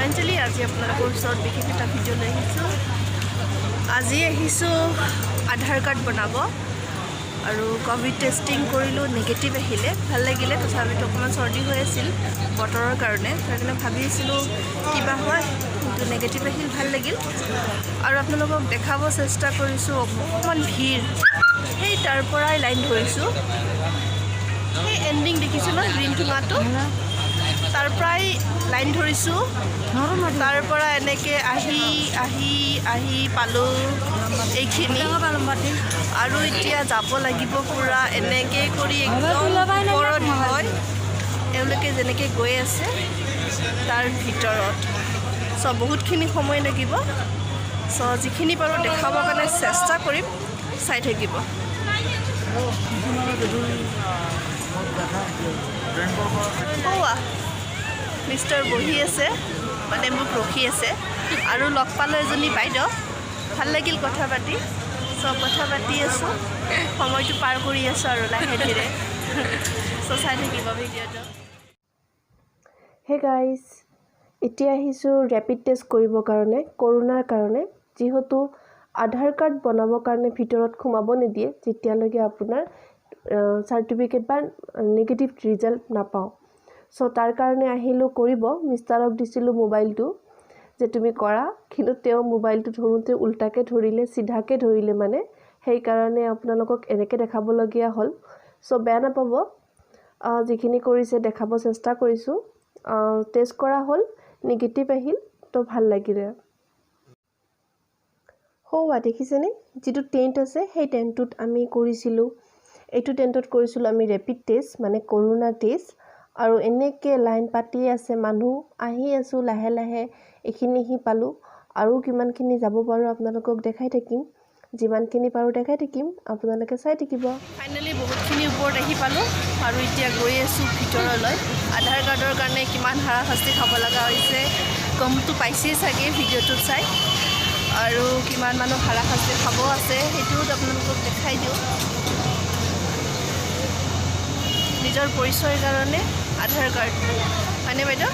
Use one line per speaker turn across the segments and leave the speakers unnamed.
Finally আজি আপোনালোকৰ ওচৰত বিশেষ এটা ভিডিঅ' লৈ আহিছোঁ। আজি আহিছোঁ আধাৰ কাৰ্ড বনাব আৰু ক'ভিড টেষ্টিং কৰিলোঁ, নিগেটিভ আহিলে, ভাল লাগিলে। তথাপিতো অকণমান চৰ্দি হৈ আছিল বতৰৰ কাৰণে, সেইকাৰণে ভাবিছিলোঁ কিবা হয়, কিন্তু নিগেটিভ আহিল, ভাল লাগিল। আৰু আপোনালোকক দেখাব চেষ্টা কৰিছোঁ অকণমান ভিৰ, সেই তাৰ পৰাই লাইন ধৰিছোঁ। সেই এণ্ডিং দেখিছোঁ ন গ্ৰীণ ঠোঙাটো, তাৰ পৰাই লাইন ধৰিছোঁ। তাৰ পৰা এনেকৈ আহি আহি আহি পালোঁ এইখিনি, আৰু এতিয়া যাব লাগিব পূৰা এনেকৈ কৰি একদম ওপৰত হয় এওঁলোকে যেনেকৈ গৈ আছে তাৰ ভিতৰত। চ' বহুতখিনি সময় লাগিব। চ' যিখিনি পাৰোঁ দেখাবৰ কাৰণে চেষ্টা কৰিম, চাই থাকিব। মিষ্টাৰ বহি আছে, মানে মোক ৰখি আছে, আৰু লগ পালোঁ এজনী বাইদেউ, ভাল লাগিল কথা পাতি। চব কথা পাতি আছোঁ, সময়টো পাৰ কৰি আছোঁ আৰু লাহে ধীৰে। চ' চাই থাকিব ভিডিঅ'টো। হে গাইজ, এতিয়া আহিছোঁ ৰেপিড টেষ্ট কৰিবৰ কাৰণে, কৰোণাৰ কাৰণে। যিহেতু আধাৰ কাৰ্ড বনাবৰ কাৰণে ভিতৰত সোমাব নিদিয়ে যেতিয়ালৈকে আপোনাৰ চাৰ্টিফিকেট বা নিগেটিভ ৰিজাল্ট নাপাওঁ। চ' তাৰ কাৰণে আহিলোঁ কৰিব। মিষ্টাৰক দিছিলোঁ মোবাইলটো যে তুমি কৰা, কিন্তু তেওঁ মোবাইলটো ধৰোঁতে উল্টাকৈ ধৰিলে, চিধাকৈ ধৰিলে, মানে সেইকাৰণে আপোনালোকক এনেকৈ দেখাবলগীয়া হ'ল। চ' বেয়া নাপাব, যিখিনি কৰিছে দেখাব চেষ্টা কৰিছোঁ। টেষ্ট কৰা হ'ল, নিগেটিভ আহিল, তো ভাল লাগিলে। দেখিছেনে যিটো টেণ্ট আছে, সেই টেণ্টটোত আমি কৰিছিলোঁ, এইটো টেণ্টত কৰিছিলোঁ আমি ৰেপিড টেষ্ট, মানে কৰোণা টেষ্ট। আৰু এনেকৈ লাইন পাতি আছে মানুহ, আহি আছোঁ লাহে লাহে, এইখিনি পালোঁ। আৰু কিমানখিনি যাব পাৰোঁ আপোনালোকক দেখাই থাকিম, যিমানখিনি পাৰোঁ দেখাই থাকিম, আপোনালোকে চাই থাকিব। ফাইনেলি বহুতখিনি ওপৰত আহি পালোঁ, আৰু এতিয়া গৈ আছোঁ ভিতৰলৈ। আধাৰ কাৰ্ডৰ কাৰণে কিমান হাৰাশাস্তি খাব লগা হৈছে গমটো পাইছেই চাগে ভিডিঅ'টোত চাই, আৰু কিমান মানুহ হাৰাশাস্তি খাব আছে সেইটোও আপোনালোকক দেখাই দিওঁ। নিজৰ পৰিচয়ৰ কাৰণে আধাৰ কাৰ্ড, হয়নে বাইদেউ?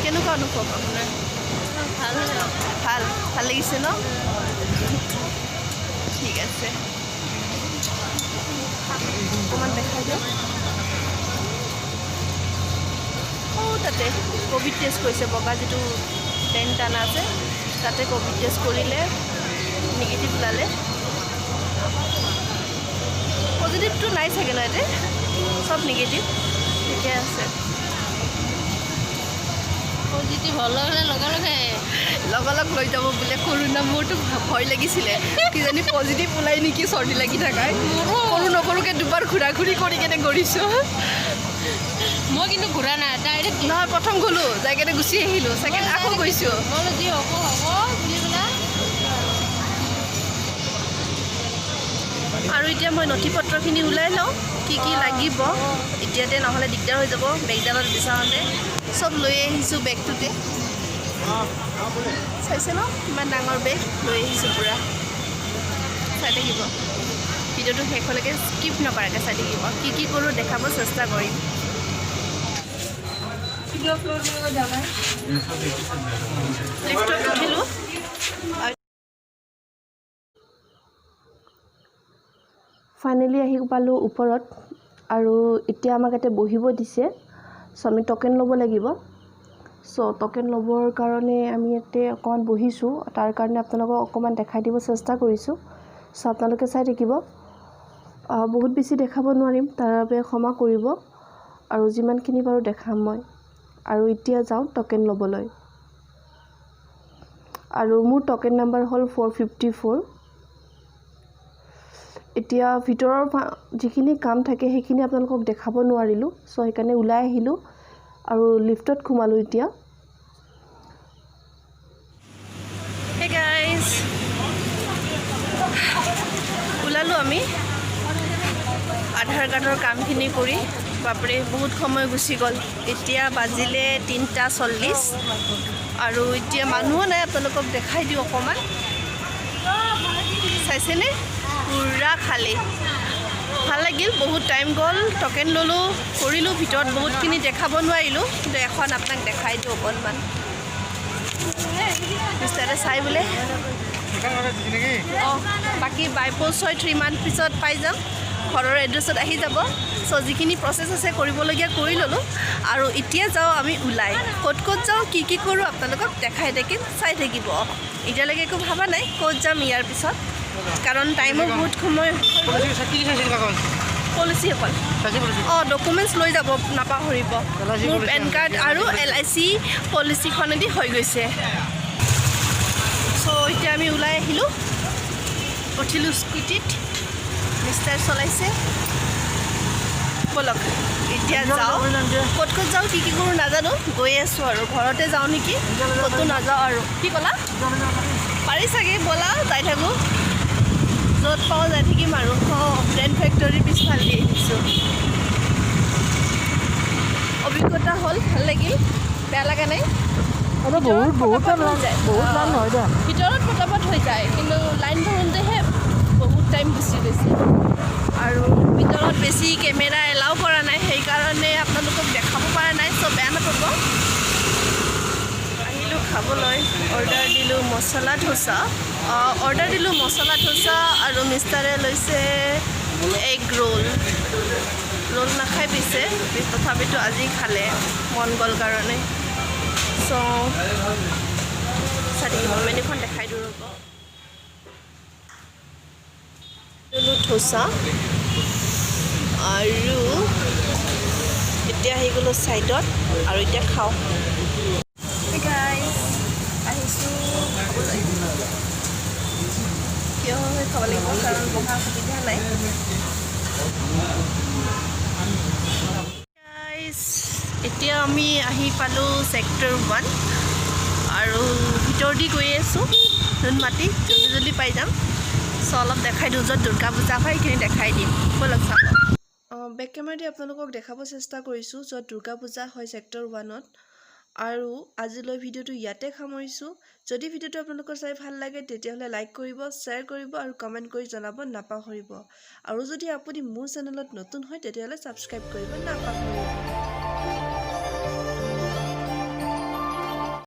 কেনেকুৱা অনুভৱ আপোনাৰ? ভাল ভাল লাগিছে ন? ঠিক আছে, অকণমান দেখাই দিয়ক। তাতে ক'ভিড টেষ্ট কৰিছে, বগা যিটো টেণ্ট আনা আছে তাতে ক'ভিড টেষ্ট কৰিলে, নিগেটিভ ওলালে। পজিটিভটো নাই চাগে ন, ইয়াতে চব নিগেটিভ, ঠিকে আছে।
পজিটিভ হ'লে
লগালগ লৈ যাব বোলে কৰোণা। মোৰতো ভয় লাগিছিলে কিজানি পজিটিভ ওলাই নেকি, চৰ্দি লাগি থাকাই। সৰু নকৰোঁকৈ দুবাৰ ঘূৰা ঘূৰি কৰি কেনে কৰিছোঁ।
মই কিন্তু ঘূৰা নাই, ডাইৰেক্ট
নহয়, প্ৰথম গ'লোঁ, যাই কেনে গুচি আহিলোঁ, ছেকেণ্ড আকৌ গৈছোঁ।
মই যি হ'ব বুলি পেলাই।
আৰু এতিয়া মই নথি পত্ৰখিনি ওলাই লওঁ, কি কি লাগিব এতিয়াতে, নহ'লে দিগদাৰ হৈ যাব বেগডালত বিচাৰোঁতে। চব লৈ আহিছোঁ বেগটোতে, চাইছে ন ইমান ডাঙৰ বেগ লৈ আহিছোঁ পূৰা। চাই থাকিব ভিডিঅ'টো শেষলৈকে, স্কিপ নকৰাকৈ চাই থাকিব। কি কি কৰোঁ দেখাব চেষ্টা কৰিম। লিফ্টত উঠিলোঁ, ফাইনেলি আহি পালোঁ ওপৰত, আৰু এতিয়া আমাক ইয়াতে বহিব দিছে। চ' আমি টকেন ল'ব লাগিব। চ' টকেন ল'বৰ কাৰণে আমি ইয়াতে অকণমান বহিছোঁ, তাৰ কাৰণে আপোনালোকক অকণমান দেখাই দিব চেষ্টা কৰিছোঁ। চ' আপোনালোকে চাই থাকিব। বহুত বেছি দেখাব নোৱাৰিম, তাৰ বাবে ক্ষমা কৰিব, আৰু যিমানখিনি পাৰোঁ দেখাম মই। আৰু এতিয়া যাওঁ টকেন ল'বলৈ, আৰু মোৰ টকেন নাম্বাৰ হ'ল 454। এতিয়া ভিতৰৰ যিখিনি কাম থাকে সেইখিনি আপোনালোকক দেখাব নোৱাৰিলোঁ, চ' সেইকাৰণে ওলাই আহিলোঁ আৰু লিফ্টত সোমালোঁ এতিয়া। হে গাইজ, ওলালোঁ আমি আধাৰ কাৰ্ডৰ কামখিনি কৰি। বাপৰে বহুত সময় গুচি গ'ল। এতিয়া বাজিলে 3:40, আৰু এতিয়া মানুহো নাই। আপোনালোকক দেখাই দিওঁ অকণমান, চাইছেনে? পূৰা খালী। ভাল লাগিল বহুত টাইম গ'ল টকেন ল'লোঁ কৰিলোঁ ভিতৰত বহুতখিনি দেখাব নোৱাৰিলোঁ কিন্তু এখন আপোনাক দেখাই দিওঁ অকণমান মিষ্টাৰে চাই বোলে অঁ বাকী বাই পোষ্ট হয় 3 মান্থ পিছত পাই যাম ঘৰৰ এড্ৰেছত আহি যাব চ' যিখিনি প্ৰচেছ আছে কৰিবলগীয়া কৰি ল'লোঁ আৰু এতিয়া যাওঁ আমি ওলাই ক'ত ক'ত যাওঁ কি কি কৰোঁ আপোনালোকক দেখাই থাকিম চাই থাকিব এতিয়ালৈকে একো ভাবা নাই ক'ত যাম ইয়াৰ পিছত কাৰণ টাইমো বহুত সময় পলিচি অকল অঁ ডকুমেণ্টছ লৈ যাব নাপাহৰিব মোৰ পেন কাৰ্ড আৰু LIC পলিচিখনেদি হৈ গৈছে চ' এতিয়া আমি ওলাই আহিলোঁ উঠিলোঁ স্কুটিত মিষ্টাৰ চলাইছে বলক এতিয়া যাওঁ ক'ত ক'ত যাওঁ কি কি কৰোঁ নাজানো গৈ আছোঁ আৰু ঘৰতে যাওঁ নেকি ক'তো নাযাওঁ আৰু কি ক'লা পাৰি চাগে ব'লা যাই থাকোঁ য'ত পাওঁ যাই থাকিম আৰু অঁ ব্ৰেণ্ড ফেক্টৰীৰ পিছফালে দি আহিছোঁ অভিজ্ঞতা হ'ল ভাল লাগিল বেয়া লগা নাই ভিতৰত পটাপট হৈ যায় কিন্তু লাইন ধৰোঁতেহে বহুত টাইম গুচি গৈছে আৰু ভিতৰত বেছি কেমেৰা এলাও কৰা নাই সেইকাৰণে আপোনালোকক দেখাব পৰা নাই চ' বেয়া নাপাব আহিলোঁ খাবলৈ অৰ্ডাৰ দিলোঁ মছলা ধোচা আৰু মিষ্টাৰে লৈছে এগ ৰোল নাখাই পিছে তথাপিতো আজি খালে মন গ'ল কাৰণে চ' মেনুখন দেখাই দিওঁ ৰ'ব ললোঁ ধোচা আৰু এতিয়া আহি গ'লোঁ ছাইডত আৰু এতিয়া খাওঁ আহিছোঁ খাবলৈ কিয় খাব লাগিব কাৰণ বহা সুবিধা নাই এতিয়া আমি আহি পালোঁ ছেক্টৰ 1 আৰু ভিতৰ দি গৈ আছোঁ নুনমাটি জল্দি পাই যাম চ' অলপ দেখাই দিওঁ য'ত দুৰ্গা পূজা হয় সেইখিনি দেখাই দিম ব'লক চাব বেক কেমেৰা দি আপোনালোকক দেখাব চেষ্টা কৰিছোঁ য'ত দুৰ্গা পূজা হয় ছেক্টৰ 1ত আৰু আজিলৈ ভিডিঅ'টো ইয়াতে সামৰিছোঁ যদি ভিডিঅ'টো আপোনালোকৰ চাই ভাল লাগে তেতিয়াহ'লে লাইক কৰিব শ্বেয়াৰ কৰিব আৰু কমেণ্ট কৰি জনাব নাপাহৰিব আৰু যদি আপুনি মোৰ চেনেলত নতুন হয় তেতিয়াহ'লে ছাবস্ক্ৰাইব কৰিব নাপাহৰিব